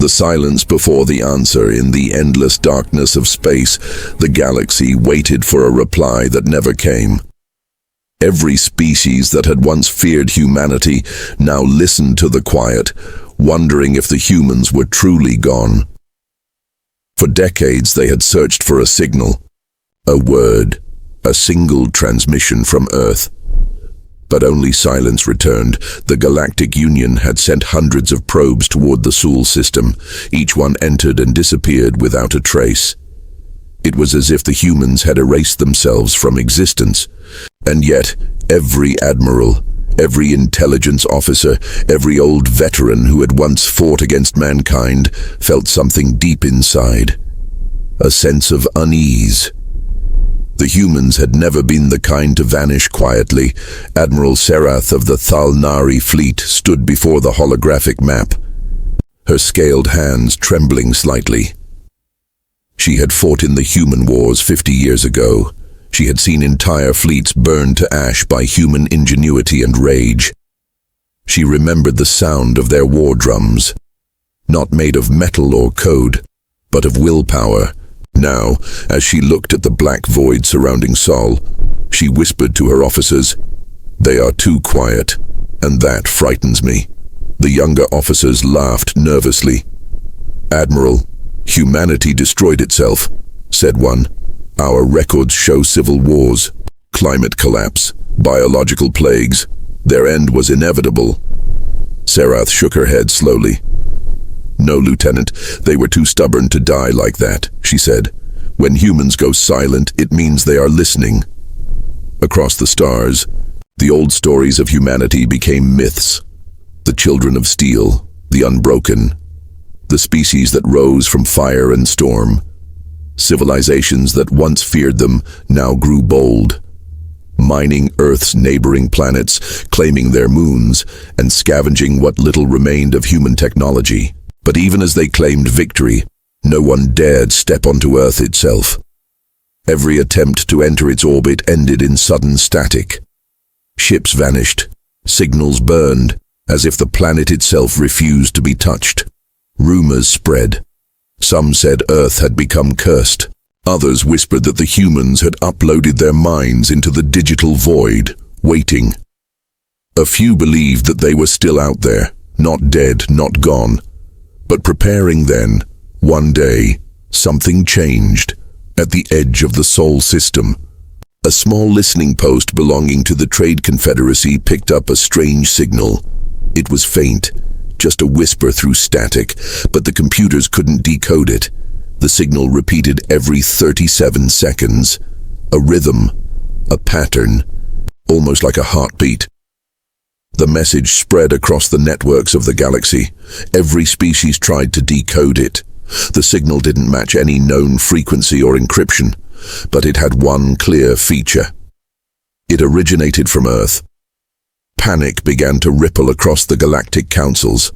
The silence before the answer. In the endless darkness of space, the galaxy waited for a reply that never came. Every species that had once feared humanity now listened to the quiet, wondering if the humans were truly gone. For decades they had searched for a signal, a word, a single transmission from Earth. But only silence returned. The Galactic Union had sent hundreds of probes toward the Sol system. Each one entered and disappeared without a trace. It was as if the humans had erased themselves from existence. And yet, every admiral, every intelligence officer, every old veteran who had once fought against mankind felt something deep inside. A sense of unease. The humans had never been the kind to vanish quietly. Admiral Serath of the Thalnari fleet stood before the holographic map, her scaled hands trembling slightly. She had fought in the human wars 50 years ago. She had seen entire fleets burned to ash by human ingenuity and rage. She remembered the sound of their war drums, not made of metal or code, but of willpower. Now, as she looked at the black void surrounding Sol, she whispered to her officers, "They are too quiet, and that frightens me." The younger officers laughed nervously. "Admiral, humanity destroyed itself," said one. "Our records show civil wars, climate collapse, biological plagues. Their end was inevitable." Serath shook her head slowly. "No, Lieutenant, they were too stubborn to die like that," she said. "When humans go silent, it means they are listening." Across the stars, the old stories of humanity became myths. The children of steel, the unbroken, the species that rose from fire and storm. Civilizations that once feared them now grew bold, mining Earth's neighboring planets, claiming their moons, and scavenging what little remained of human technology. But even as they claimed victory, no one dared step onto Earth itself. Every attempt to enter its orbit ended in sudden static. Ships vanished, signals burned, as if the planet itself refused to be touched. Rumors spread. Some said Earth had become cursed. Others whispered that the humans had uploaded their minds into the digital void, waiting. A few believed that they were still out there, not dead, not gone. But preparing then, one day, something changed. At the edge of the Sol system, a small listening post belonging to the Trade Confederacy picked up a strange signal. It was faint, just a whisper through static, but the computers couldn't decode it. The signal repeated every 37 seconds. A rhythm, a pattern, almost like a heartbeat. The message spread across the networks of the galaxy. Every species tried to decode it. The signal didn't match any known frequency or encryption, but it had one clear feature. It originated from Earth. Panic began to ripple across the galactic councils.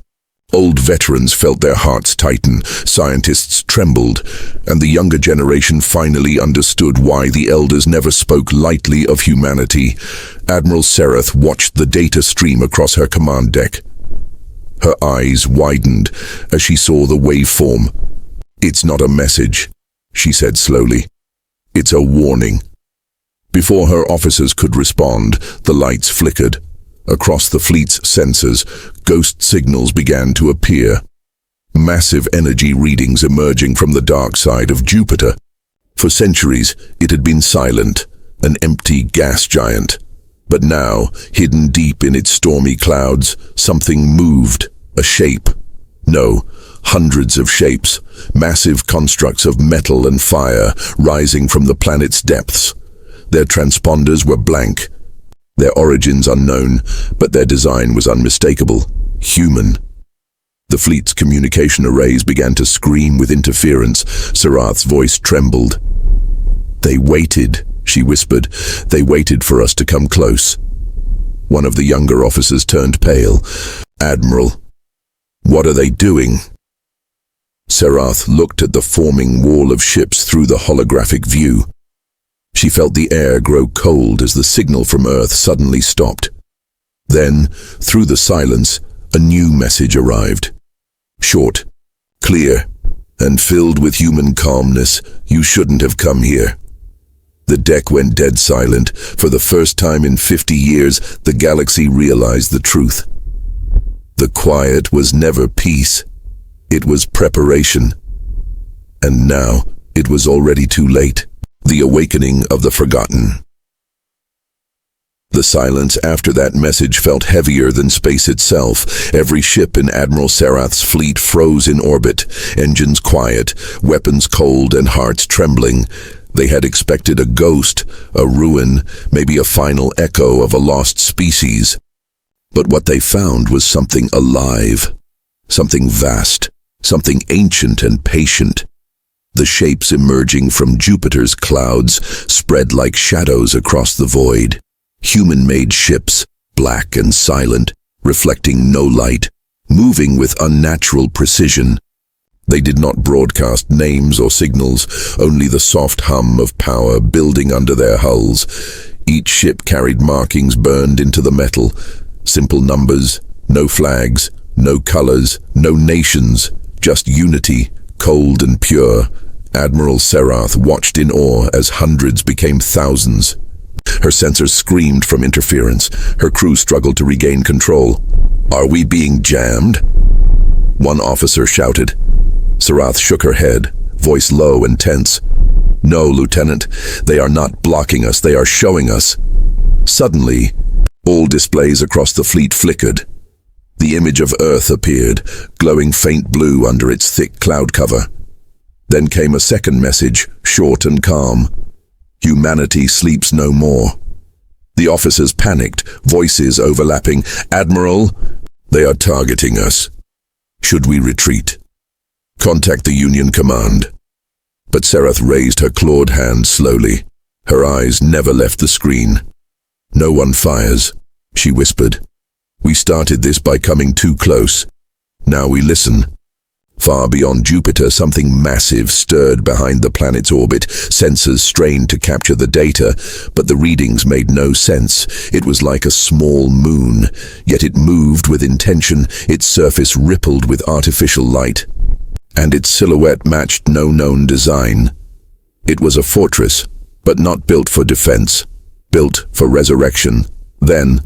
Old veterans felt their hearts tighten, scientists trembled, and the younger generation finally understood why the elders never spoke lightly of humanity. Admiral Serath watched the data stream across her command deck. Her eyes widened as she saw the waveform. "It's not a message," she said slowly. "It's a warning." Before her officers could respond, the lights flickered. Across the fleet's sensors, ghost signals began to appear. Massive energy readings emerging from the dark side of Jupiter. For centuries, it had been silent, an empty gas giant. But now, hidden deep in its stormy clouds, something moved, a shape. No, hundreds of shapes, massive constructs of metal and fire rising from the planet's depths. Their transponders were blank, their origins unknown, but their design was unmistakable, human. The fleet's communication arrays began to scream with interference. Serath's voice trembled. "They waited," she whispered. "They waited for us to come close." One of the younger officers turned pale. "Admiral, what are they doing?" Serath looked at the forming wall of ships through the holographic view. She felt the air grow cold as the signal from Earth suddenly stopped. Then, through the silence, a new message arrived. Short, clear, and filled with human calmness. You shouldn't have come here. The deck went dead silent. For the first time in 50 years, the galaxy realized the truth. The quiet was never peace. It was preparation. And now, it was already too late. The awakening of the forgotten. The silence after that message felt heavier than space itself. Every ship in Admiral Sarath's fleet froze in orbit, engines quiet, weapons cold, and hearts trembling. They had expected a ghost, a ruin, maybe a final echo of a lost species. But what they found was something alive, something vast, something ancient and patient. The shapes emerging from Jupiter's clouds spread like shadows across the void. Human-made ships, black and silent, reflecting no light, moving with unnatural precision. They did not broadcast names or signals, only the soft hum of power building under their hulls. Each ship carried markings burned into the metal, simple numbers, no flags, no colors, no nations, just unity, cold and pure. Admiral Sarath watched in awe as hundreds became thousands. Her sensors screamed from interference. Her crew struggled to regain control. "Are we being jammed?" one officer shouted. Sarath shook her head, voice low and tense. "No, Lieutenant, they are not blocking us, they are showing us." Suddenly, all displays across the fleet flickered. The image of Earth appeared, glowing faint blue under its thick cloud cover. Then came a second message, short and calm. "Humanity sleeps no more." The officers panicked, voices overlapping. "Admiral, they are targeting us. Should we retreat? Contact the Union Command." But Sarath raised her clawed hand slowly. Her eyes never left the screen. "No one fires," she whispered. "We started this by coming too close. Now we listen." Far beyond Jupiter, something massive stirred behind the planet's orbit. Sensors strained to capture the data, but the readings made no sense. It was like a small moon, yet it moved with intention. Its surface rippled with artificial light, and its silhouette matched no known design. It was a fortress, but not built for defense, built for resurrection. Then,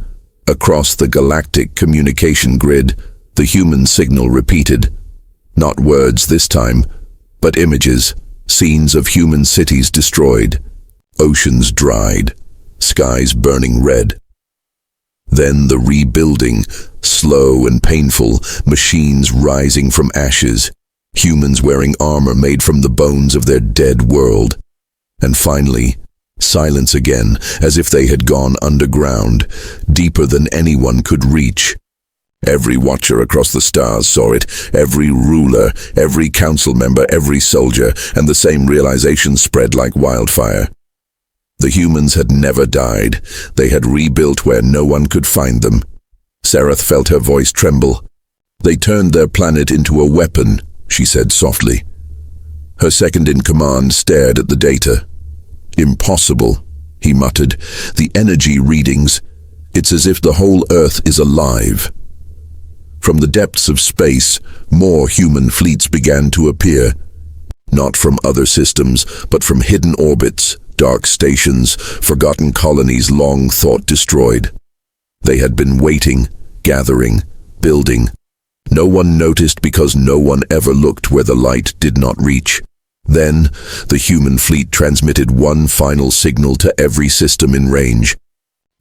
across the galactic communication grid, the human signal repeated. Not words this time, but images, scenes of human cities destroyed, oceans dried, skies burning red. Then the rebuilding, slow and painful, machines rising from ashes, humans wearing armor made from the bones of their dead world. And finally, silence again, as if they had gone underground, deeper than anyone could reach. Every watcher across the stars saw it, every ruler, every council member, every soldier, and the same realization spread like wildfire. The humans had never died. They had rebuilt where no one could find them. Sarath felt her voice tremble. "They turned their planet into a weapon," she said softly. Her second-in-command stared at the data. "Impossible," he muttered. "The energy readings. It's as if the whole Earth is alive." From the depths of space, more human fleets began to appear. Not from other systems, but from hidden orbits, dark stations, forgotten colonies long thought destroyed. They had been waiting, gathering, building. No one noticed because no one ever looked where the light did not reach. Then, the human fleet transmitted one final signal to every system in range.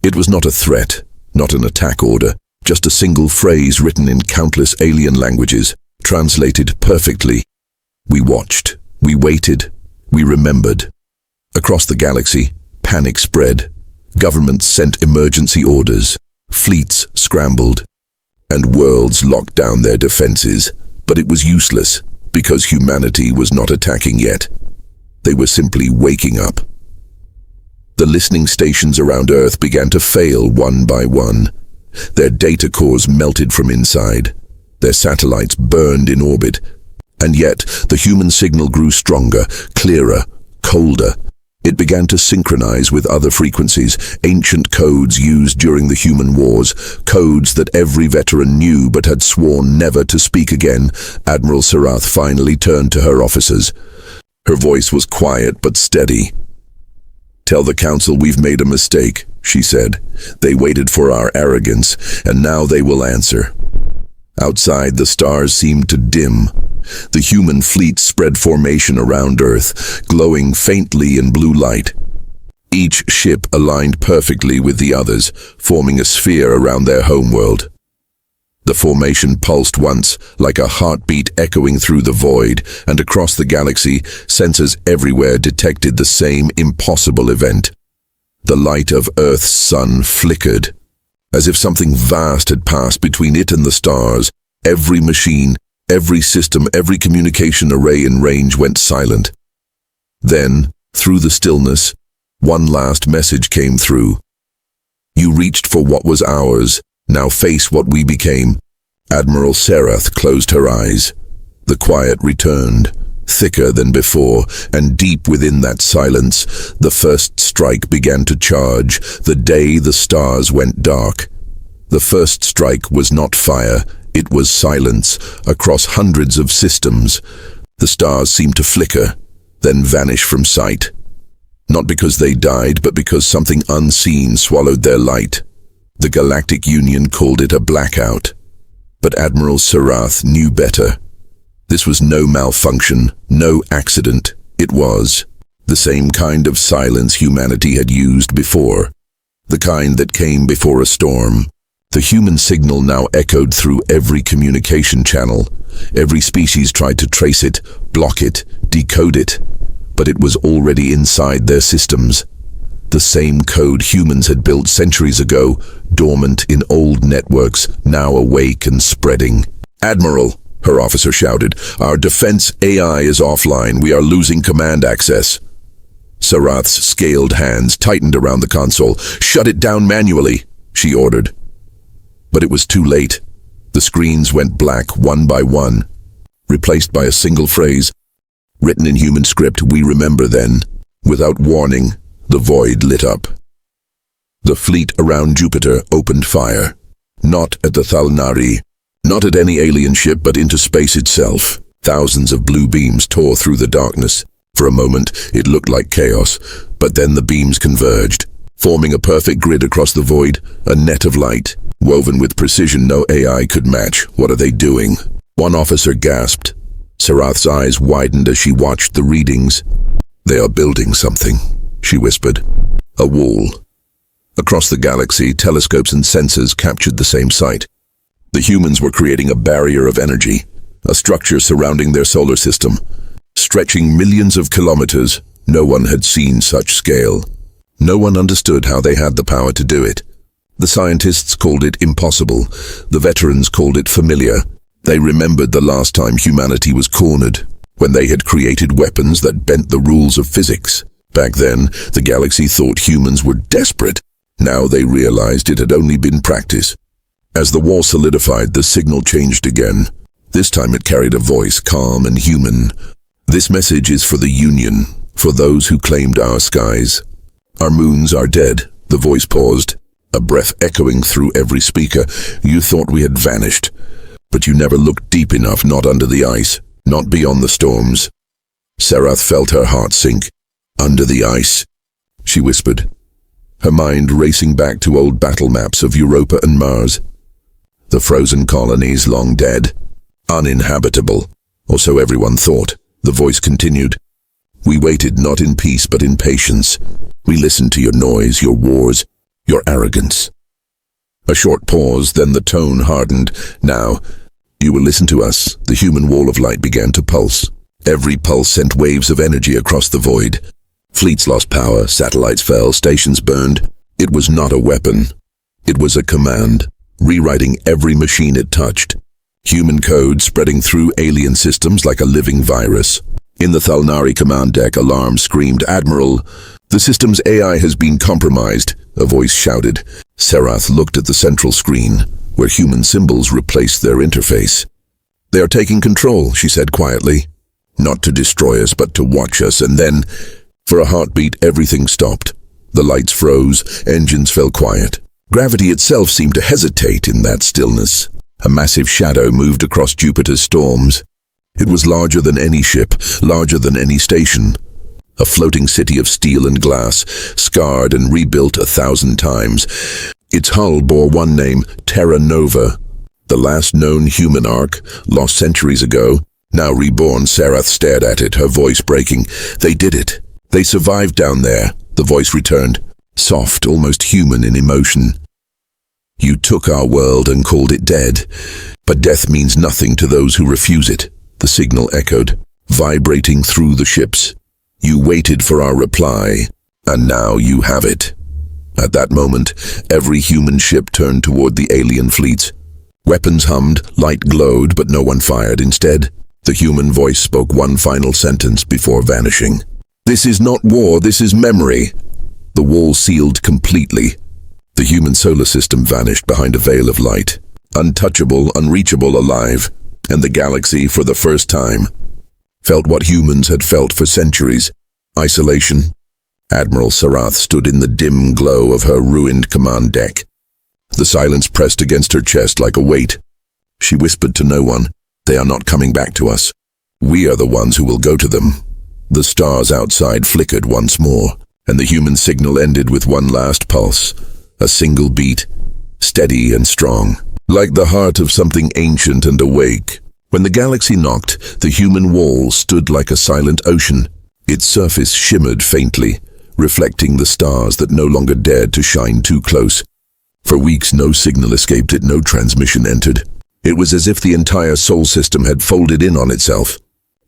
It was not a threat, not an attack order. Just a single phrase written in countless alien languages, translated perfectly. We watched, we waited, we remembered. Across the galaxy, panic spread. Governments sent emergency orders. Fleets scrambled. And worlds locked down their defenses. But it was useless, because humanity was not attacking yet. They were simply waking up. The listening stations around Earth began to fail one by one. Their data cores melted from inside. Their satellites burned in orbit. And yet, the human signal grew stronger, clearer, colder. It began to synchronize with other frequencies, ancient codes used during the human wars, codes that every veteran knew but had sworn never to speak again. Admiral Sarath finally turned to her officers. Her voice was quiet but steady. "Tell the Council we've made a mistake," she said. "They waited for our arrogance, and now they will answer." Outside, the stars seemed to dim. The human fleet spread formation around Earth, glowing faintly in blue light. Each ship aligned perfectly with the others, forming a sphere around their homeworld. The formation pulsed once, like a heartbeat echoing through the void, and across the galaxy, sensors everywhere detected the same impossible event. The light of Earth's sun flickered, as if something vast had passed between it and the stars. Every machine, every system, every communication array in range went silent. Then, through the stillness, one last message came through. "You reached for what was ours. Now face what we became." Admiral Sarath closed her eyes. The quiet returned, thicker than before, and deep within that silence, the first strike began to charge, the day the stars went dark. The first strike was not fire, it was silence, across hundreds of systems. The stars seemed to flicker, then vanish from sight. Not because they died, but because something unseen swallowed their light. The Galactic Union called it a blackout. But Admiral Sarath knew better. This was no malfunction, no accident. It was the same kind of silence humanity had used before. The kind that came before a storm. The human signal now echoed through every communication channel. Every species tried to trace it, block it, decode it. But it was already inside their systems. The same code humans had built centuries ago, dormant in old networks, now awake and spreading. "Admiral," her officer shouted, "our defense AI is offline. We are losing command access." Sarath's scaled hands tightened around the console. "Shut it down manually," she ordered. But it was too late. The screens went black one by one, replaced by a single phrase, written in human script, "We remember then." Without warning, the void lit up. The fleet around Jupiter opened fire. Not at the Thalnari, not at any alien ship, but into space itself. Thousands of blue beams tore through the darkness. For a moment, it looked like chaos, but then the beams converged, forming a perfect grid across the void, a net of light, woven with precision no AI could match. "What are they doing?" One officer gasped. Sarath's eyes widened as she watched the readings. "They are building something," she whispered. "A wall." Across the galaxy, telescopes and sensors captured the same sight. The humans were creating a barrier of energy, a structure surrounding their solar system, stretching millions of kilometers. No one had seen such scale. No one understood how they had the power to do it. The scientists called it impossible. The veterans called it familiar. They remembered the last time humanity was cornered, when they had created weapons that bent the rules of physics. Back then, the galaxy thought humans were desperate. Now they realized it had only been practice. As the war solidified, the signal changed again. This time it carried a voice, calm and human. "This message is for the Union, for those who claimed our skies. Our moons are dead." The voice paused, a breath echoing through every speaker. "You thought we had vanished, but you never looked deep enough, not under the ice, not beyond the storms." Sarath felt her heart sink. "Under the ice," she whispered, her mind racing back to old battle maps of Europa and Mars. The frozen colonies long dead, uninhabitable, or so everyone thought. The voice continued. "We waited not in peace but in patience. We listened to your noise, your wars, your arrogance." A short pause, then the tone hardened. "Now, you will listen to us." The human wall of light began to pulse. Every pulse sent waves of energy across the void. Fleets lost power, satellites fell, stations burned. It was not a weapon. It was a command, rewriting every machine it touched. Human code spreading through alien systems like a living virus. In the Thalnari command deck, alarm screamed, "Admiral, the system's AI has been compromised," a voice shouted. Sarath looked at the central screen, where human symbols replaced their interface. "They are taking control," she said quietly. "Not to destroy us, but to watch us," and then For a heartbeat, everything stopped. The lights froze, engines fell quiet. Gravity itself seemed to hesitate in that stillness. A massive shadow moved across Jupiter's storms. It was larger than any ship, larger than any station. A floating city of steel and glass, scarred and rebuilt 1,000 times. Its hull bore one name, Terra Nova. The last known human ark, lost centuries ago. Now reborn, Sarath stared at it, her voice breaking. They did it. They survived down there, the voice returned, soft, almost human in emotion. You took our world and called it dead, but death means nothing to those who refuse it, the signal echoed, vibrating through the ships. You waited for our reply, and now you have it. At that moment, every human ship turned toward the alien fleets. Weapons hummed, light glowed, but no one fired. Instead, the human voice spoke one final sentence before vanishing. This is not war, this is memory. The wall sealed completely. The human solar system vanished behind a veil of light. Untouchable, unreachable, alive. And the galaxy, for the first time, felt what humans had felt for centuries. Isolation. Admiral Sarath stood in the dim glow of her ruined command deck. The silence pressed against her chest like a weight. She whispered to no one, "They are not coming back to us. We are the ones who will go to them." The stars outside flickered once more, and the human signal ended with one last pulse. A single beat, steady and strong, like the heart of something ancient and awake. When the galaxy knocked, the human wall stood like a silent ocean. Its surface shimmered faintly, reflecting the stars that no longer dared to shine too close. For weeks no signal escaped it, no transmission entered. It was as if the entire Sol system had folded in on itself.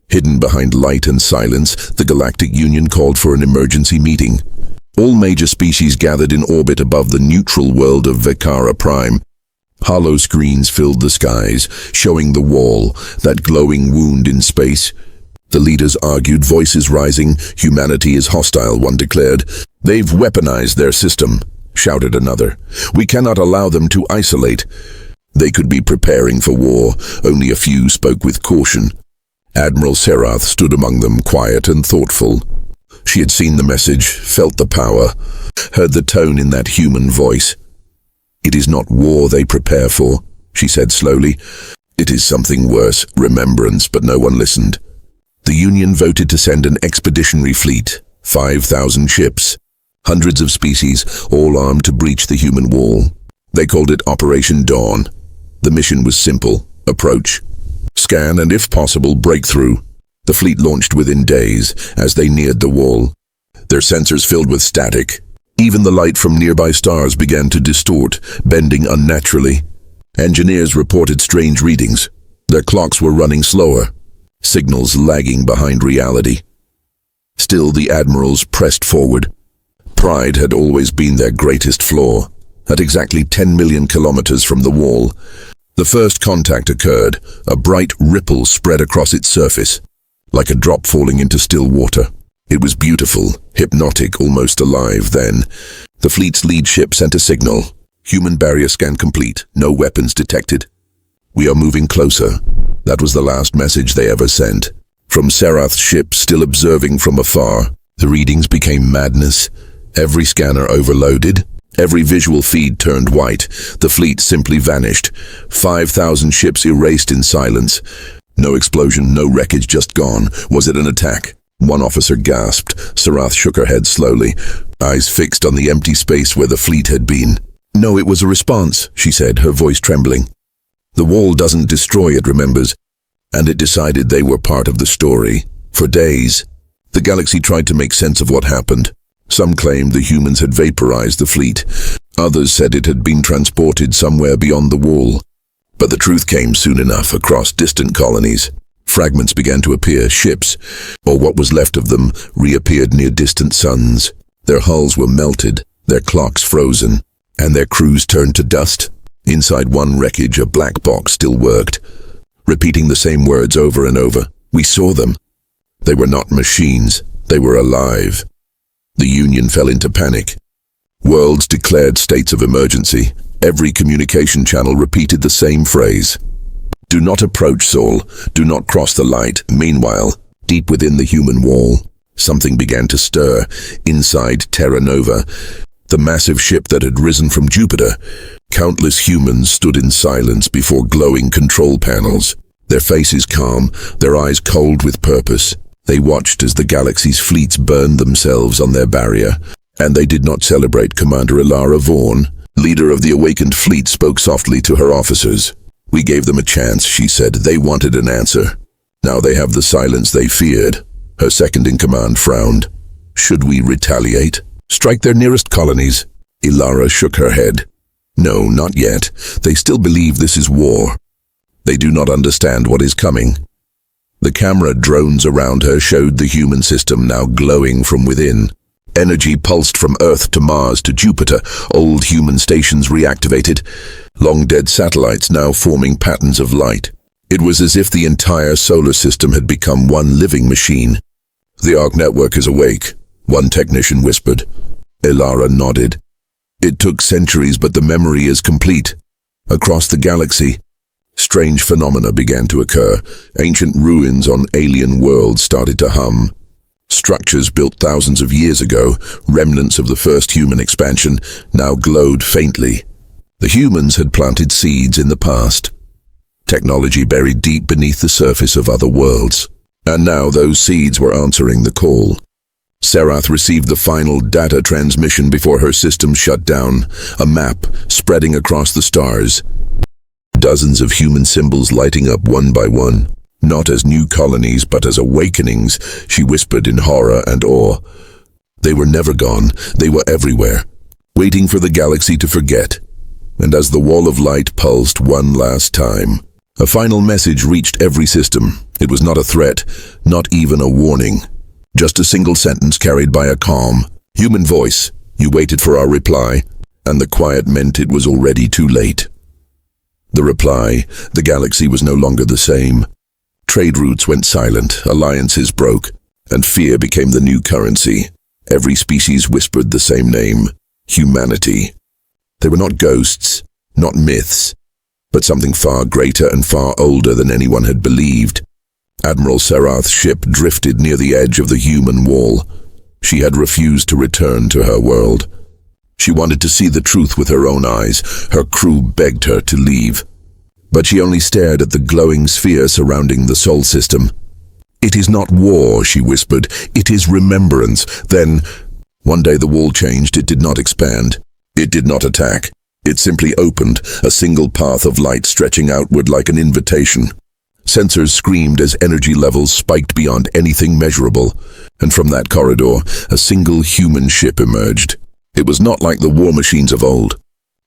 Hidden behind light and silence, the Galactic Union called for an emergency meeting. All major species gathered in orbit above the neutral world of Vekara Prime. Hollow screens filled the skies, showing the wall, that glowing wound in space. The leaders argued, voices rising. Humanity is hostile, one declared. They've weaponized their system, shouted another. We cannot allow them to isolate. They could be preparing for war. Only a few spoke with caution. Admiral Sarath stood among them, quiet and thoughtful. She had seen the message, felt the power, heard the tone in that human voice. It is not war they prepare for, she said slowly. It is something worse, remembrance, but no one listened. The Union voted to send an expeditionary fleet, 5,000 ships, hundreds of species, all armed to breach the human wall. They called it Operation Dawn. The mission was simple: approach, scan, and if possible, break through. The fleet launched within days as they neared the wall. Their sensors filled with static. Even the light from nearby stars began to distort, bending unnaturally. Engineers reported strange readings. Their clocks were running slower, signals lagging behind reality. Still, the admirals pressed forward. Pride had always been their greatest flaw. At exactly 10 million kilometers from the wall, the first contact occurred. A bright ripple spread across its surface, like a drop falling into still water. It was beautiful, hypnotic, almost alive. Then, the fleet's lead ship sent a signal. Human barrier scan complete, no weapons detected. We are moving closer. That was the last message they ever sent. From Sarath's ship, still observing from afar, the readings became madness. Every scanner overloaded. Every visual feed turned white. The fleet simply vanished. 5,000 ships erased in silence. No explosion, no wreckage, just gone. Was it an attack? One officer gasped. Sarath shook her head slowly, eyes fixed on the empty space where the fleet had been. No, it was a response, she said, her voice trembling. The wall doesn't destroy, it remembers. And it decided they were part of the story. For days, the galaxy tried to make sense of what happened. Some claimed the humans had vaporized the fleet. Others said it had been transported somewhere beyond the wall. But the truth came soon enough across distant colonies. Fragments began to appear, ships, or what was left of them, reappeared near distant suns. Their hulls were melted, their clocks frozen, and their crews turned to dust. Inside one wreckage, a black box still worked, repeating the same words over and over. We saw them. They were not machines, they were alive. The Union fell into panic. Worlds declared states of emergency. Every communication channel repeated the same phrase. Do not approach Sol, do not cross the light. Meanwhile, deep within the human wall, Something began to stir inside Terra Nova, the massive ship that had risen from Jupiter. Countless humans stood in silence before glowing control panels, their faces calm, their eyes cold with purpose. They watched as the galaxy's fleets burned themselves on their barrier, and they did not celebrate. Commander Ilara Vaughn, leader of the awakened fleet, spoke softly to her officers. "We gave them a chance," she said. "They wanted an answer. Now they have the silence they feared." Her second-in-command frowned. "Should we retaliate? Strike their nearest colonies?" Ilara shook her head. "No, not yet. They still believe this is war. They do not understand what is coming." The camera drones around her showed the human system now glowing from within. Energy pulsed from Earth to Mars to Jupiter, old human stations reactivated, long-dead satellites now forming patterns of light. It was as if the entire solar system had become one living machine. "The Arc network is awake," one technician whispered. Ilara nodded. "It took centuries, but the memory is complete." Across the galaxy, strange phenomena began to occur. Ancient ruins on alien worlds started to hum. Structures built thousands of years ago, remnants of the first human expansion, now glowed faintly. The humans had planted seeds in the past. Technology buried deep beneath the surface of other worlds. And now those seeds were answering the call. Serath received the final data transmission before her system shut down, a map spreading across the stars. Dozens of human symbols lighting up one by one, not as new colonies but as awakenings, she whispered in horror and awe. They were never gone, they were everywhere, waiting for the galaxy to forget. And as the wall of light pulsed one last time, a final message reached every system. It was not a threat, not even a warning. Just a single sentence carried by a calm, human voice. "You waited for our reply," and the quiet meant it was already too late. The reply: the galaxy was no longer the same. Trade routes went silent, alliances broke, and fear became the new currency. Every species whispered the same name: humanity. They were not ghosts, not myths, but something far greater and far older than anyone had believed. Admiral Serath's ship drifted near the edge of the human wall. She had refused to return to her world. She wanted to see the truth with her own eyes. Her crew begged her to leave. But she only stared at the glowing sphere surrounding the Sol system. "It is not war," she whispered. "It is remembrance." Then, one day the wall changed. It did not expand. It did not attack. It simply opened, a single path of light stretching outward like an invitation. Sensors screamed as energy levels spiked beyond anything measurable. And from that corridor, a single human ship emerged. It was not like the war machines of old.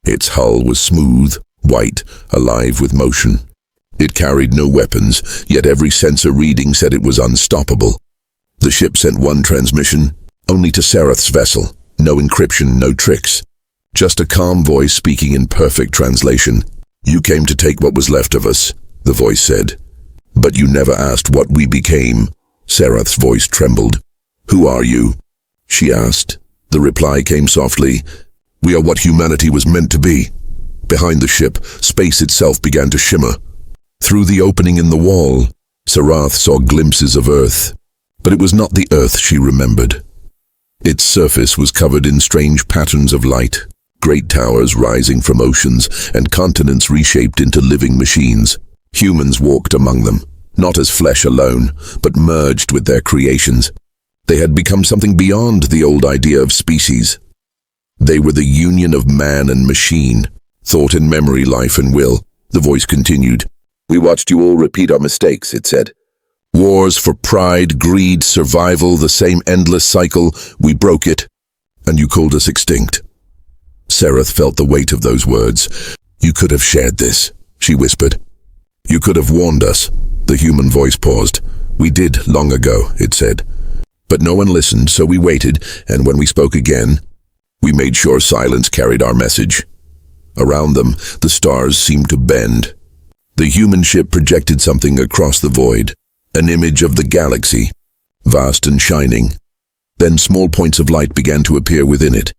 Its hull was smooth, white, alive with motion. It carried no weapons, yet every sensor reading said it was unstoppable. The ship sent one transmission, only to Serath's vessel. No encryption, no tricks. Just a calm voice speaking in perfect translation. "You came to take what was left of us," the voice said. "But you never asked what we became." Serath's voice trembled. "Who are you?" she asked. The reply came softly. "We are what humanity was meant to be." Behind the ship, space itself began to shimmer. Through the opening in the wall, Serath saw glimpses of Earth. But it was not the Earth she remembered. Its surface was covered in strange patterns of light, great towers rising from oceans, and continents reshaped into living machines. Humans walked among them, not as flesh alone, but merged with their creations. They had become something beyond the old idea of species. They were the union of man and machine, thought and memory, life and will. The voice continued. "We watched you all repeat our mistakes," it said. "Wars for pride, greed, survival, the same endless cycle. We broke it, and you called us extinct." Serath felt the weight of those words. "You could have shared this," she whispered. "You could have warned us." The human voice paused. "We did long ago," it said. "But no one listened, so we waited, and when we spoke again, we made sure silence carried our message." Around them, the stars seemed to bend. The human ship projected something across the void, an image of the galaxy, vast and shining. Then small points of light began to appear within it.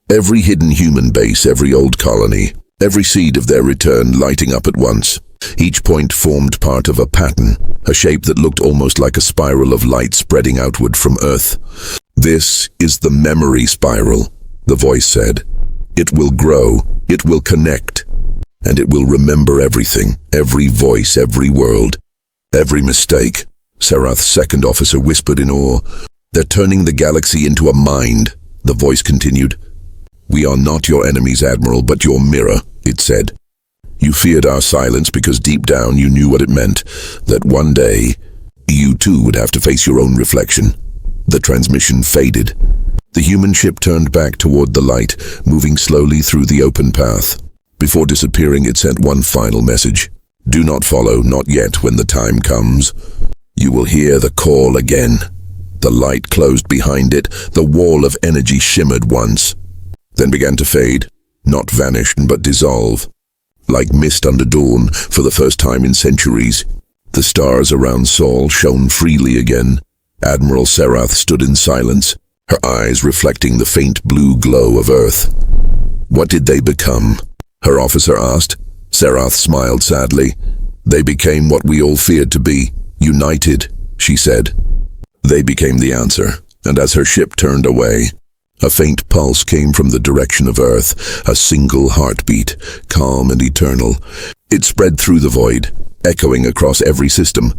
Every hidden human base, every old colony, every seed of their return lighting up at once. Each point formed part of a pattern, a shape that looked almost like a spiral of light spreading outward from Earth. "This is the memory spiral," the voice said. "It will grow, it will connect, and it will remember everything, every voice, every world, every mistake." Serath's second officer whispered in awe. "They're turning the galaxy into a mind," the voice continued. "We are not your enemies, Admiral, but your mirror," it said. "You feared our silence because deep down you knew what it meant, that one day you too would have to face your own reflection." The transmission faded. The human ship turned back toward the light, moving slowly through the open path. Before disappearing, it sent one final message. "Do not follow, not yet, when the time comes. You will hear the call again." The light closed behind it. The wall of energy shimmered once, then began to fade, not vanish, but dissolve. Like mist under dawn, for the first time in centuries, the stars around Sol shone freely again. Admiral Serath stood in silence, her eyes reflecting the faint blue glow of Earth. "What did they become?" her officer asked. Serath smiled sadly. "They became what we all feared to be, united," she said. They became the answer, and as her ship turned away, a faint pulse came from the direction of Earth, a single heartbeat, calm and eternal. It spread through the void, echoing across every system,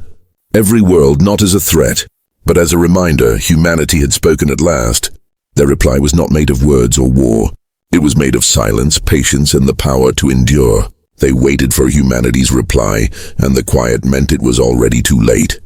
every world, not as a threat, but as a reminder humanity had spoken at last. Their reply was not made of words or war. It was made of silence, patience, and the power to endure. They waited for humanity's reply, and the quiet meant it was already too late.